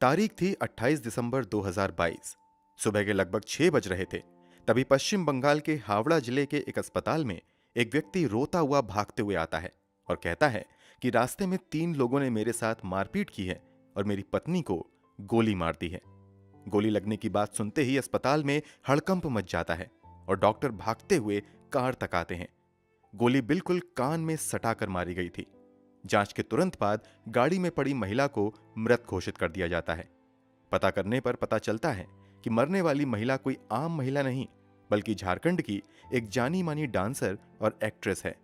तारीख थी 28 दिसंबर 2022। सुबह के लगभग 6 बज रहे थे। तभी पश्चिम बंगाल के हावड़ा जिले के एक अस्पताल में एक व्यक्ति रोता हुआ भागते हुए आता है और कहता है कि रास्ते में 3 लोगों ने मेरे साथ मारपीट की है और मेरी पत्नी को गोली मार दी है। गोली लगने की बात सुनते ही अस्पताल में हड़कंप मच जाता है और डॉक्टर भागते हुए कार तक आते हैं। गोली बिल्कुल कान में सटाकर मारी गई थी। जांच के तुरंत बाद गाड़ी में पड़ी महिला को मृत घोषित कर दिया जाता है। पता करने पर पता चलता है कि मरने वाली महिला कोई आम महिला नहीं, बल्कि झारखंड की एक जानी मानी डांसर और एक्ट्रेस है।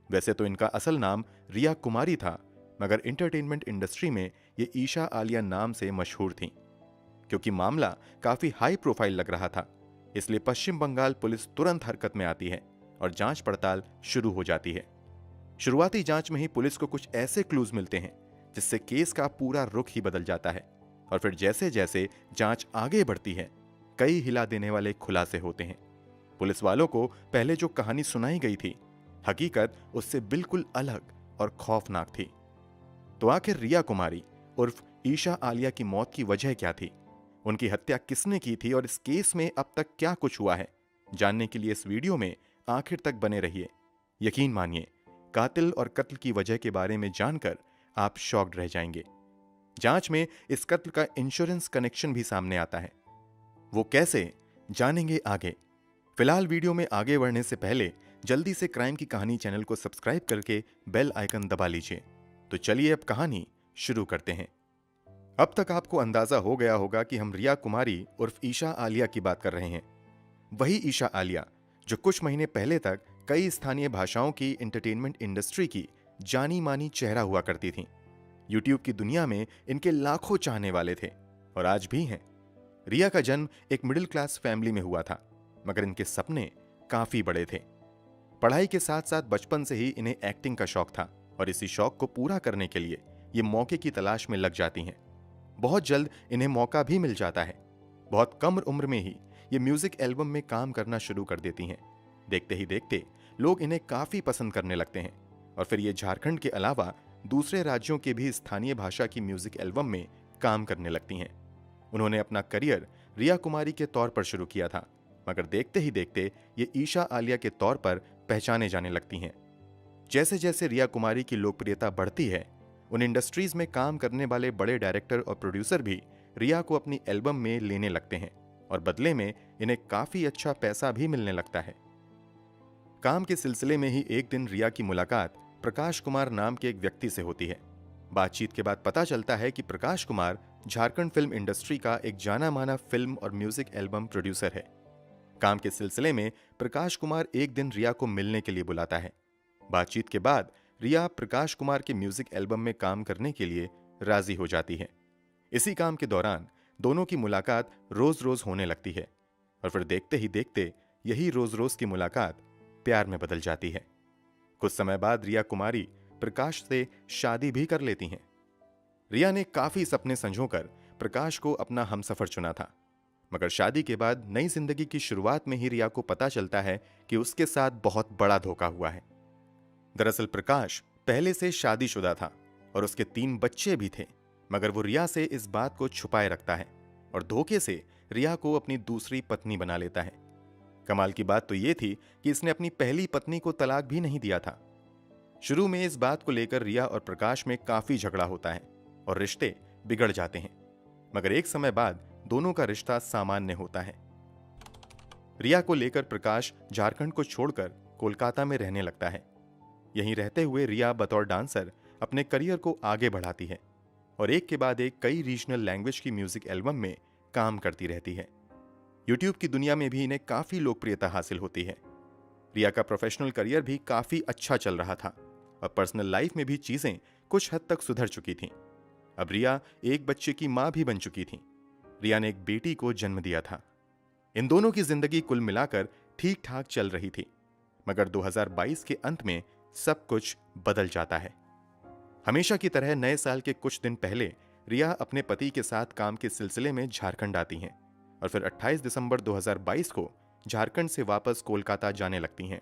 वैसे तो इनका असल नाम रिया कुमारी था, मगर एंटरटेनमेंट इंडस्ट्री में ये ईशा आलिया नाम से मशहूर थीं। क्योंकि मामला काफी हाई प्रोफाइल लग रहा था, इसलिए पश्चिम बंगाल पुलिस तुरंत हरकत में आती है और जांच पड़ताल शुरू हो जाती है। शुरुआती जांच में ही पुलिस को कुछ ऐसे क्लूज मिलते हैं जिससे केस का पूरा रुख ही बदल जाता है। और फिर जैसे जैसे जांच आगे बढ़ती है, कई हिला देने वाले खुलासे होते हैं। पुलिस वालों को पहले जो कहानी सुनाई गई थी, हकीकत उससे बिल्कुल अलग और खौफनाक थी। तो आखिर रिया कुमारी उर्फ ईशा आलिया की मौत की वजह क्या थी? उनकी हत्या किसने की थी और इस केस में अब तक क्या कुछ हुआ है? जानने के लिए इस वीडियो में आखिर तक बने रहिए। यकीन मानिए, कातिल और कत्ल की वजह के बारे में जानकर आप शॉक्ड रह जाएंगे। जांच में इस कत्ल का इंश्योरेंस कनेक्शन भी सामने आता है। वो कैसे, जानेंगे आगे। फिलहाल वीडियो में आगे बढ़ने से पहले जल्दी से क्राइम की कहानी चैनल को सब्सक्राइब करके बेल आइकन दबा लीजिए। तो चलिए अब कहानी शुरू करते हैं। अब तक आपको अंदाजा हो गया होगा कि हम रिया कुमारी उर्फ ईशा आलिया की बात कर रहे हैं। वही ईशा आलिया जो कुछ महीने पहले तक कई स्थानीय भाषाओं की एंटरटेनमेंट इंडस्ट्री की जानी मानी चेहरा हुआ करती थीं। यूट्यूब की दुनिया में इनके लाखों चाहने वाले थे और आज भी हैं। रिया का जन्म एक मिडिल क्लास फैमिली में हुआ था, मगर इनके सपने काफी बड़े थे। पढ़ाई के साथ साथ बचपन से ही इन्हें एक्टिंग का शौक था और इसी शौक को पूरा करने के लिए ये मौके की तलाश में लग जाती हैं। बहुत जल्द इन्हें मौका भी मिल जाता है। बहुत कम उम्र में ही ये म्यूजिक एल्बम में काम करना शुरू कर देती हैं। देखते ही देखते लोग इन्हें काफी पसंद करने लगते हैं और फिर ये झारखंड के अलावा दूसरे राज्यों के भी स्थानीय भाषा की म्यूजिक एल्बम में काम करने लगती हैं। उन्होंने अपना करियर रिया कुमारी के तौर पर शुरू किया था, मगर देखते ही देखते ये ईशा आलिया के तौर पर पहचाने जाने लगती हैं। जैसे जैसे रिया कुमारी की लोकप्रियता बढ़ती है, उन इंडस्ट्रीज में काम करने वाले बड़े डायरेक्टर और प्रोड्यूसर भी रिया को अपनी एल्बम में लेने लगते हैं और बदले में इन्हें काफी अच्छा पैसा भी मिलने लगता है। काम के सिलसिले में ही एक दिन रिया की मुलाकात प्रकाश कुमार नाम के एक व्यक्ति से होती है। बातचीत के बाद पता चलता है कि प्रकाश कुमार झारखंड फिल्म इंडस्ट्री का एक जाना माना फिल्म और म्यूजिक एल्बम प्रोड्यूसर है। काम के सिलसिले में प्रकाश कुमार एक दिन रिया को मिलने के लिए बुलाता है। बातचीत के बाद रिया प्रकाश कुमार के म्यूजिक एल्बम में काम करने के लिए राजी हो जाती है। इसी काम के दौरान दोनों की मुलाकात रोज रोज होने लगती है और फिर देखते ही देखते यही रोज रोज की मुलाकात प्यार में बदल जाती है। कुछ समय बाद रिया कुमारी प्रकाश से शादी भी कर लेती हैं। रिया ने काफी सपने संजोकर प्रकाश को अपना हमसफर चुना था, मगर शादी के बाद नई जिंदगी की शुरुआत में ही रिया को पता चलता है कि उसके साथ बहुत बड़ा धोखा हुआ है। दरअसल प्रकाश पहले से शादीशुदा था और उसके 3 बच्चे भी थे, मगर वो रिया से इस बात को छुपाए रखता है और धोखे से रिया को अपनी दूसरी पत्नी बना लेता है। कमाल की बात तो ये थी कि इसने अपनी पहली पत्नी को तलाक भी नहीं दिया था। शुरू में इस बात को लेकर रिया और प्रकाश में काफी झगड़ा होता है और रिश्ते बिगड़ जाते हैं, मगर एक समय बाद दोनों का रिश्ता सामान्य होता है। रिया को लेकर प्रकाश झारखंड को छोड़कर कोलकाता में रहने लगता है। यहीं रहते हुए रिया बतौर डांसर अपने करियर को आगे बढ़ाती है और एक के बाद एक कई रीजनल लैंग्वेज की म्यूजिक एल्बम में काम करती रहती है। यूट्यूब की दुनिया में भी इन्हें काफी लोकप्रियता हासिल होती है। रिया का प्रोफेशनल करियर भी काफी अच्छा चल रहा था और पर्सनल लाइफ में भी चीजें कुछ हद तक सुधर चुकी थीं। अब रिया एक बच्चे की मां भी बन चुकी थी। रिया ने एक बेटी को जन्म दिया था। इन दोनों की जिंदगी कुल मिलाकर ठीक ठाक चल रही थी, मगर 2022 के अंत में सब कुछ बदल जाता है। हमेशा की तरह नए साल के कुछ दिन पहले रिया अपने पति के साथ काम के सिलसिले में झारखंड आती हैं और फिर 28 दिसंबर 2022 को झारखंड से वापस कोलकाता जाने लगती हैं।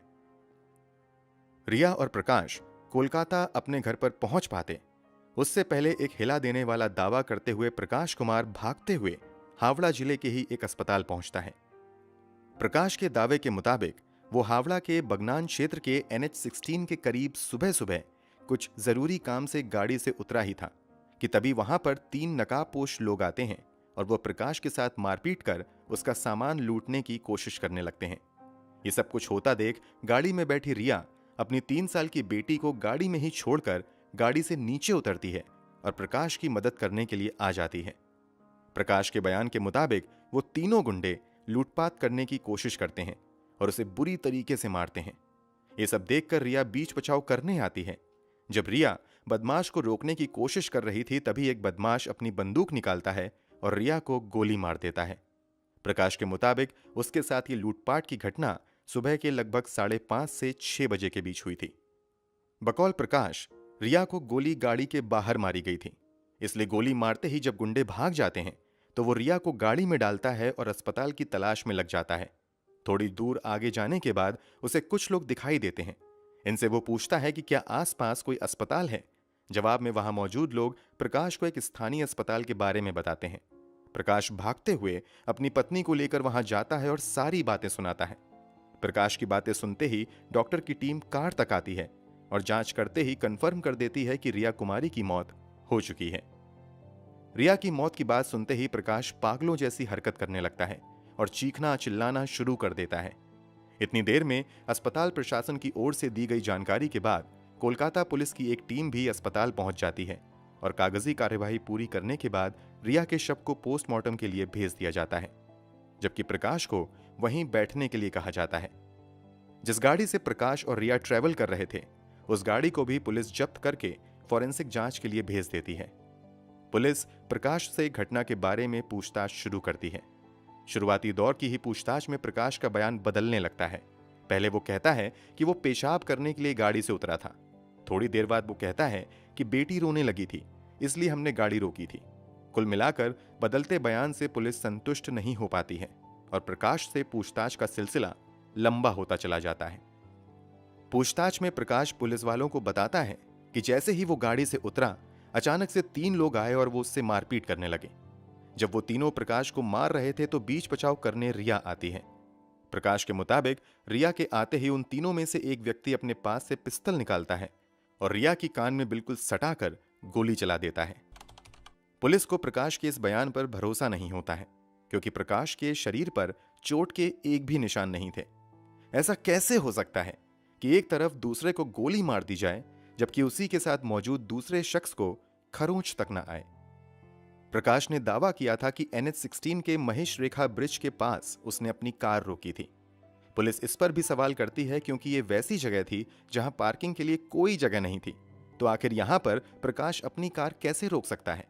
रिया और प्रकाश कोलकाता अपने घर पर पहुंच पाते उससे पहले एक हिला देने वाला दावा करते हुए प्रकाश कुमार भागते हुए हावड़ा जिले के ही एक अस्पताल पहुंचता है। प्रकाश के दावे के मुताबिक वो हावड़ा के बगनान क्षेत्र के NH-16 के करीब सुबह सुबह कुछ जरूरी काम से गाड़ी से उतरा ही था कि तभी वहां पर 3 नकाबपोश लोग आते हैं और वो प्रकाश के साथ मारपीट कर उसका सामान लूटने की कोशिश करने लगते हैं। ये सब कुछ होता देख गाड़ी में बैठी रिया अपनी 3 साल की बेटी को गाड़ी में ही छोड़कर गाड़ी से नीचे उतरती है और प्रकाश की मदद करने के लिए आ जाती है। प्रकाश के बयान के मुताबिक वो तीनों गुंडे लूटपाट करने की कोशिश करते हैं और उसे बुरी तरीके से मारते हैं। ये सब देखकर रिया बीच बचाव करने आती है। जब रिया बदमाश को रोकने की कोशिश कर रही थी तभी एक बदमाश अपनी बंदूक निकालता है और रिया को गोली मार देता है। प्रकाश के मुताबिक उसके साथ ये लूटपाट की घटना सुबह के लगभग 5:30 से 6 बजे के बीच हुई थी। बकौल प्रकाश, रिया को गोली गाड़ी के बाहर मारी गई थी, इसलिए गोली मारते ही जब गुंडे भाग जाते हैं तो वो रिया को गाड़ी में डालता है और अस्पताल की तलाश में लग जाता है। थोड़ी दूर आगे जाने के बाद उसे कुछ लोग दिखाई देते हैं। इनसे वो पूछता है कि क्या आसपास कोई अस्पताल है। जवाब में वहां मौजूद लोग प्रकाश को एक स्थानीय अस्पताल के बारे में बताते हैं। प्रकाश भागते हुए अपनी पत्नी को लेकर वहां जाता है और सारी बातें सुनाता है। प्रकाश की बातें सुनते ही डॉक्टर की टीम कार तक आती है और जांच करते ही कंफर्म कर देती है कि रिया कुमारी की मौत हो चुकी है। रिया की मौत की बात सुनते ही प्रकाश पागलों जैसी हरकत करने लगता है और चीखना चिल्लाना शुरू कर देता है। इतनी देर में अस्पताल प्रशासन की ओर से दी गई जानकारी के बाद कोलकाता पुलिस की एक टीम भी अस्पताल पहुंच जाती है और कागजी कार्यवाही पूरी करने के बाद रिया के शव को पोस्टमार्टम के लिए भेज दिया जाता है, जबकि प्रकाश को वहीं बैठने के लिए कहा जाता है। जिस गाड़ी से प्रकाश और रिया ट्रैवल कर रहे थे उस गाड़ी को भी पुलिस जब्त करके फॉरेंसिक जांच के लिए भेज देती है। पुलिस प्रकाश से घटना के बारे में पूछताछ शुरू करती है। शुरुआती दौर की ही पूछताछ में प्रकाश का बयान बदलने लगता है। पहले वो कहता है कि वो पेशाब करने के लिए गाड़ी से उतरा था। थोड़ी देर बाद वो कहता है कि बेटी रोने लगी थी, इसलिए हमने गाड़ी रोकी थी। कुल मिलाकर बदलते बयान से पुलिस संतुष्ट नहीं हो पाती है और प्रकाश से पूछताछ का सिलसिला लंबा होता चला जाता है। पूछताछ में प्रकाश पुलिस वालों को बताता है कि जैसे ही वो गाड़ी से उतरा अचानक से 3 लोग आए और वो उससे मारपीट करने लगे। जब वो तीनों प्रकाश को मार रहे थे तो बीच बचाव करने रिया आती है। प्रकाश के मुताबिक रिया के आते ही उन तीनों में से एक व्यक्ति अपने पास से पिस्तौल निकालता है और रिया की कान में बिल्कुल सटाकर गोली चला देता है। पुलिस को प्रकाश के इस बयान पर भरोसा नहीं होता है क्योंकि प्रकाश के शरीर पर चोट के एक भी निशान नहीं थे। ऐसा कैसे हो सकता है कि एक तरफ दूसरे को गोली मार दी जाए जबकि उसी के साथ मौजूद दूसरे शख्स को खरोंच तक न आए। प्रकाश ने दावा किया था कि NH-16 के महेश रेखा ब्रिज के पास उसने अपनी कार रोकी थी। पुलिस इस पर भी सवाल करती है क्योंकि ये वैसी जगह थी जहां पार्किंग के लिए कोई जगह नहीं थी, तो आखिर यहां पर प्रकाश अपनी कार कैसे रोक सकता है।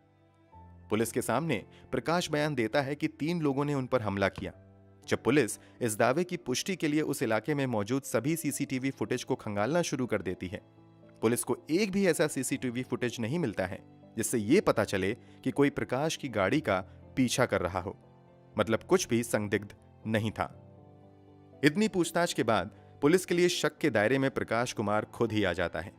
पुलिस के सामने प्रकाश बयान देता है कि 3 लोगों ने उन पर हमला किया। जब पुलिस इस दावे की पुष्टि के लिए उस इलाके में मौजूद सभी CCTV फुटेज को खंगालना शुरू कर देती है, पुलिस को एक भी ऐसा CCTV फुटेज नहीं मिलता है जिससे यह पता चले कि कोई प्रकाश की गाड़ी का पीछा कर रहा हो। मतलब कुछ भी संदिग्ध नहीं था। इतनी पूछताछ के बाद पुलिस के लिए शक के दायरे में प्रकाश कुमार खुद ही आ जाता है।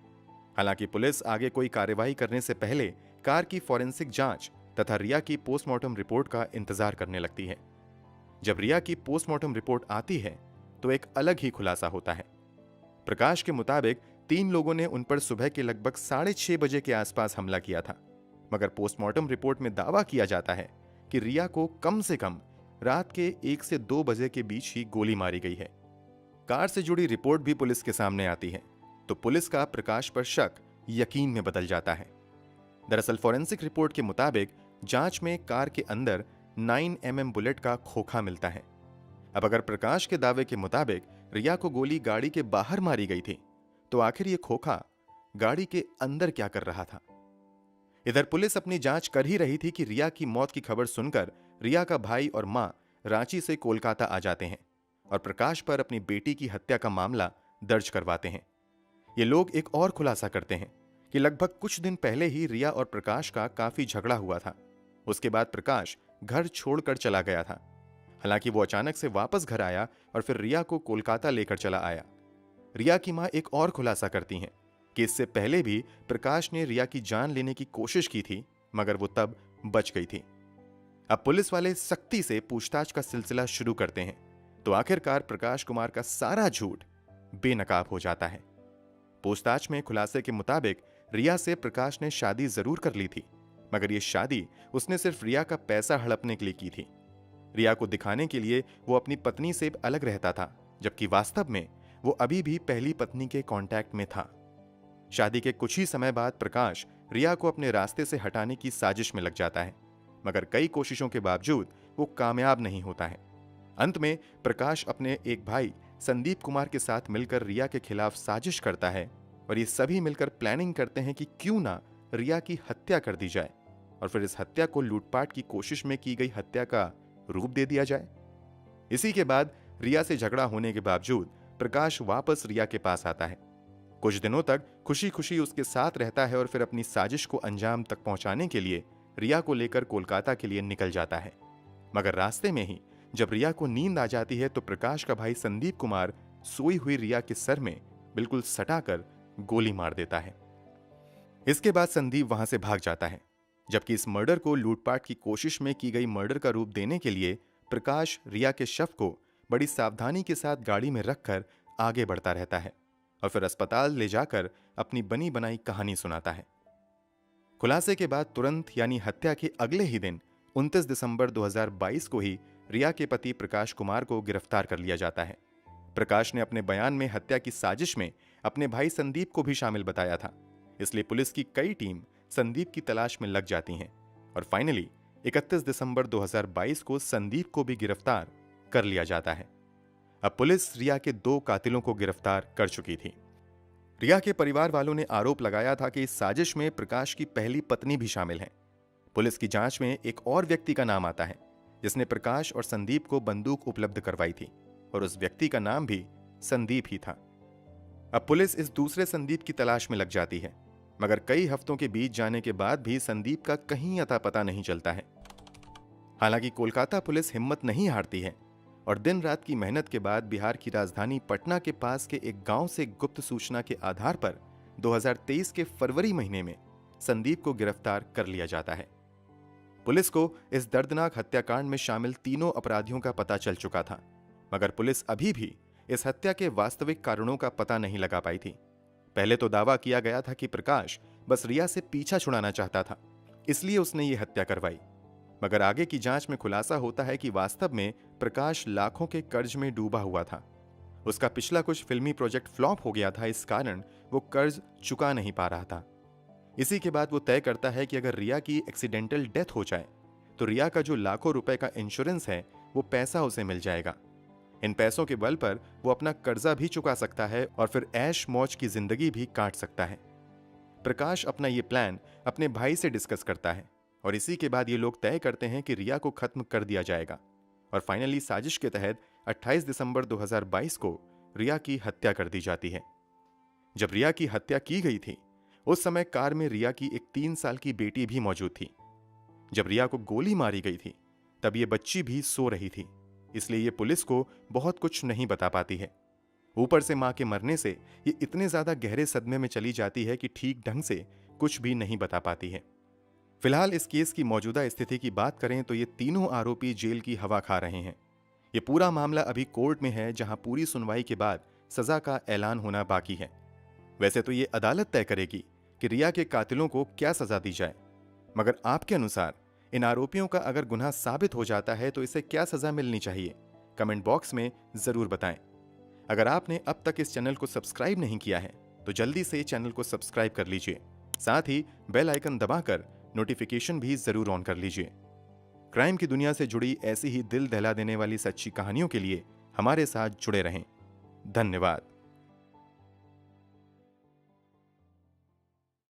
हालांकि पुलिस आगे कोई कार्रवाई करने से पहले कार की फॉरेंसिक जांच तथा रिया की पोस्टमार्टम रिपोर्ट का इंतजार करने लगती है। जब रिया की पोस्टमार्टम रिपोर्ट आती है तो एक अलग ही खुलासा होता है। प्रकाश के मुताबिक 3 लोगों ने उन पर सुबह के लगभग 6:30 बजे के आसपास हमला किया था, मगर पोस्टमार्टम रिपोर्ट में दावा किया जाता है कि रिया को कम से कम रात के 1 से 2 बजे के बीच ही गोली मारी गई है। कार से जुड़ी रिपोर्ट भी पुलिस के सामने आती है तो पुलिस का प्रकाश पर शक यकीन में बदल जाता है। दरअसल फॉरेंसिक रिपोर्ट के मुताबिक जांच में कार के अंदर 9mm बुलेट का खोखा मिलता है। अब अगर प्रकाश के दावे के मुताबिक रिया को गोली गाड़ी के बाहर मारी गई थी तो आखिर ये खोखा गाड़ी के अंदर क्या कर रहा था। इधर पुलिस अपनी जांच कर ही रही थी कि रिया की मौत की खबर सुनकर रिया का भाई और मां रांची से कोलकाता आ जाते हैं और प्रकाश पर अपनी बेटी की हत्या का मामला दर्ज करवाते हैं। ये लोग एक और खुलासा करते हैं कि लगभग कुछ दिन पहले ही रिया और प्रकाश का काफी झगड़ा हुआ था। उसके बाद प्रकाश घर छोड़कर चला गया था। हालांकि वो अचानक से वापस घर आया और फिर रिया को कोलकाता लेकर चला आया। रिया की मां एक और खुलासा करती हैं कि इससे पहले भी प्रकाश ने रिया की जान लेने की कोशिश की थी, मगर वो तब बच गई थी। अब पुलिस वाले सख्ती से पूछताछ का सिलसिला शुरू करते हैं, तो आखिरकार प्रकाश कुमार का सारा झूठ बेनकाब हो जाता है। पूछताछ में खुलासे के मुताबिक रिया से प्रकाश ने शादी जरूर कर ली थी, मगर यह शादी उसने सिर्फ रिया का पैसा हड़पने के लिए की थी। रिया को दिखाने के लिए वो अपनी पत्नी से अलग रहता था, जबकि वास्तव में वो अभी भी पहली पत्नी के कांटेक्ट में था। शादी के कुछ ही समय बाद प्रकाश रिया को अपने रास्ते से हटाने की साजिश में लग जाता है, मगर कई कोशिशों के बावजूद वो कामयाब नहीं होता है। अंत में प्रकाश अपने एक भाई संदीप कुमार के साथ मिलकर रिया के खिलाफ साजिश करता है और ये सभी मिलकर प्लानिंग करते हैं कि क्यों ना रिया की हत्या कर दी जाए और फिर इस हत्या को लूटपाट की कोशिश में की गई हत्या का रूप दे दिया जाए। इसी के बाद रिया से झगड़ा होने के बावजूद प्रकाश वापस रिया के पास आता है। कुछ दिनों तक खुशी खुशी उसके साथ रहता है और फिर अपनी साजिश को अंजाम तक पहुंचाने के लिए रिया को लेकर कोलकाता के लिए निकल जाता है। मगर रास्ते में ही जब रिया को नींद आ जाती है तो प्रकाश का भाई संदीप कुमार सोई हुई रिया के सर में बिल्कुल सटाकर गोली मार देता है। इसके बाद संदीप वहां से भाग जाता है, जबकि इस मर्डर को लूटपाट की कोशिश में की गई मर्डर का रूप देने के लिए प्रकाश रिया के शव को बड़ी सावधानी के साथ गाड़ी में रखकर आगे बढ़ता रहता है और फिर अस्पताल ले जाकर अपनी बनी बनाई कहानी सुनाता है। खुलासे के बाद तुरंत यानी हत्या के अगले ही दिन 29 दिसंबर 2022 को ही रिया के पति प्रकाश कुमार को गिरफ्तार कर लिया जाता है। प्रकाश ने अपने बयान में हत्या की साजिश में अपने भाई संदीप को भी शामिल बताया था, इसलिए पुलिस की कई टीम संदीप की तलाश में लग जाती हैं और फाइनली 31 दिसंबर 2022 को संदीप को भी गिरफ्तार कर लिया जाता है। अब पुलिस रिया के 2 कातिलों को गिरफ्तार कर चुकी थी। रिया के परिवार वालों ने आरोप लगाया था कि इस साजिश में प्रकाश की पहली पत्नी भी शामिल है। पुलिस की जांच में एक और व्यक्ति का नाम आता है जिसने प्रकाश और संदीप को बंदूक उपलब्ध करवाई थी और उस व्यक्ति का नाम भी संदीप ही था। अब पुलिस इस दूसरे संदीप की तलाश में लग जाती है, मगर कई हफ्तों के बीत जाने के बाद भी संदीप का कहीं अता पता नहीं चलता है। हालांकि कोलकाता पुलिस हिम्मत नहीं हारती है और दिन रात की मेहनत के बाद बिहार की राजधानी पटना के पास के एक गांव से गुप्त सूचना के आधार पर 2023 के फरवरी महीने में संदीप को गिरफ्तार कर लिया जाता है। पुलिस को इस दर्दनाक हत्याकांड में शामिल तीनों अपराधियों का पता चल चुका था, मगर पुलिस अभी भी इस हत्या के वास्तविक कारणों का पता नहीं लगा पाई थी। पहले तो दावा किया गया था कि प्रकाश बस रिया से पीछा छुड़ाना चाहता था, इसलिए उसने ये हत्या करवाई, मगर आगे की जांच में खुलासा होता है कि वास्तव में प्रकाश लाखों के कर्ज में डूबा हुआ था। उसका पिछला कुछ फिल्मी प्रोजेक्ट फ्लॉप हो गया था, इस कारण वो कर्ज चुका नहीं पा रहा था। इसी के बाद वो तय करता है कि अगर रिया की एक्सीडेंटल डेथ हो जाए तो रिया का जो लाखों रुपए का इंश्योरेंस है वो पैसा उसे मिल जाएगा। इन पैसों के बल पर वो अपना कर्जा भी चुका सकता है और फिर ऐश मौज की जिंदगी भी काट सकता है। प्रकाश अपना ये प्लान अपने भाई से डिस्कस करता है और इसी के बाद ये लोग तय करते हैं कि रिया को खत्म कर दिया जाएगा और फाइनली साजिश के तहत 28 दिसंबर 2022 को रिया की हत्या कर दी जाती है। जब रिया की हत्या की गई थी उस समय कार में रिया की एक 3 साल की बेटी भी मौजूद थी। जब रिया को गोली मारी गई थी तब ये बच्ची भी सो रही थी, इसलिए ये पुलिस को बहुत कुछ नहीं बता पाती है। ऊपर से मां के मरने से ये इतने ज्यादा गहरे सदमे में चली जाती है कि ठीक ढंग से कुछ भी नहीं बता पाती है। फिलहाल इस केस की मौजूदा स्थिति की बात करें तो ये तीनों आरोपी जेल की हवा खा रहे हैं। ये पूरा मामला अभी कोर्ट में है, जहां पूरी सुनवाई के बाद सजा का ऐलान होना बाकी है। वैसे तो ये अदालत तय करेगी कि रिया के कातिलों को क्या सजा दी जाए, मगर आपके अनुसार इन आरोपियों का अगर गुनाह साबित हो जाता है तो इसे क्या सजा मिलनी चाहिए, कमेंट बॉक्स में जरूर बताएं। अगर आपने अब तक इस चैनल को सब्सक्राइब नहीं किया है तो जल्दी से चैनल को सब्सक्राइब कर लीजिए, साथ ही बेल आइकन दबाकर नोटिफिकेशन भी जरूर ऑन कर लीजिए। क्राइम की दुनिया से जुड़ी ऐसी ही दिल दहला देने वाली सच्ची कहानियों के लिए हमारे साथ जुड़े रहें। धन्यवाद।